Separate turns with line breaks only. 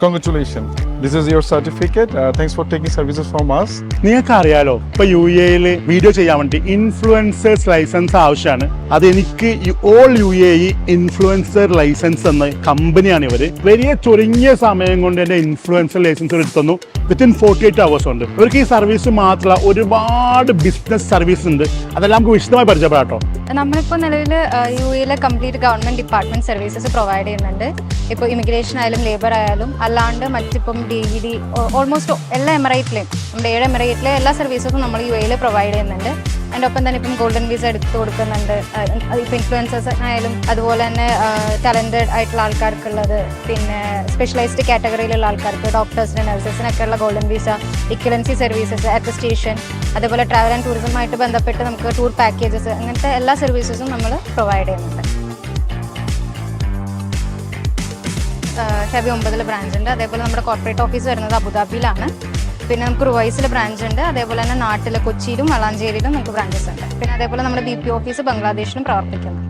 Congratulations. This is your certificate. Thanks for taking services from us.
നിങ്ങൾക്ക് അറിയാലോ ഇപ്പൊ UAE video ചെയ്യാൻ വേണ്ടി ഇൻഫ്ലുവൻസേഴ്സ് ലൈസൻസ് ആവശ്യമാണ്. അതെനിക്ക് ഓൾ UAE ഇൻഫ്ലുവൻസർ ലൈസൻസ് എന്ന കമ്പനിയാണ് ഇവര്. വലിയ ചുരുങ്ങിയ സമയം കൊണ്ട് എന്റെ ഇൻഫ്ലുവൻസർ ലൈസൻസ് എടുത്തുന്നു. വിത്തിൻ 48 hours ഉണ്ട്. ഇവർക്ക് ഈ സർവീസ് മാത്രമല്ല ഒരുപാട് ബിസിനസ് സർവീസ് ഉണ്ട്. അതെല്ലാം നമുക്ക് വിശദമായി പരിചയപ്പെടാട്ടോ.
നമ്മളിപ്പോൾ നിലവിൽ UAE complete government department services provide ചെയ്യുന്നുണ്ട്. ഇപ്പോൾ ഇമിഗ്രേഷൻ ആയാലും ലേബർ ആയാലും അല്ലാണ്ട് മറ്റിപ്പം DED ഓൾമോസ്റ്റ് എല്ലാ എമിറേറ്റിലെയും നമ്മുടെ 7 എമിറേറ്റിലെ എല്ലാ സർവീസസും നമ്മൾ UAE പ്രൊവൈഡ് ചെയ്യുന്നുണ്ട്. അതിൻ്റെ ഒപ്പം തന്നെ ഇപ്പം ഗോൾഡൻ വിസ എടുത്ത് കൊടുക്കുന്നുണ്ട്. ഇപ്പോൾ ഇൻഫ്ലുവൻസേഴ്സ് ആയാലും അതുപോലെ തന്നെ ടാലൻറ്റഡ് ആയിട്ടുള്ള ആൾക്കാർക്കുള്ളത്, പിന്നെ സ്പെഷ്യലൈസ്ഡ് കാറ്റഗറിയിലുള്ള ആൾക്കാർക്ക് ഡോക്ടേഴ്സിന് നഴ്സസിനൊക്കെ ഉള്ള golden visa, equivalency services, attestation, അതേപോലെ ട്രാവൽ ആൻഡ് ടൂറിസവുമായിട്ട് ബന്ധപ്പെട്ട് നമുക്ക് ടൂർ പാക്കേജസ്, അങ്ങനത്തെ എല്ലാ സർവീസസും നമ്മൾ പ്രൊവൈഡ് ചെയ്യുന്നുണ്ട്. ഷബി 9 ബ്രാഞ്ച് ഉണ്ട്. അതേപോലെ നമ്മുടെ കോർപ്പറേറ്റ് ഓഫീസ് വരുന്നത് അബുദാബിയിലാണ്. പിന്നെ നമുക്ക് റുവൈസിൽ ബ്രാഞ്ച് ഉണ്ട്. അതേപോലെ തന്നെ നാട്ടിൽ കൊച്ചിയിലും വളാഞ്ചേരിയിലും നമുക്ക് ബ്രാഞ്ചസ് ഉണ്ട്. പിന്നെ അതേപോലെ നമ്മുടെ BP ഓഫീസ് ബംഗ്ലാദേശിലും പ്രവർത്തിക്കുന്നു.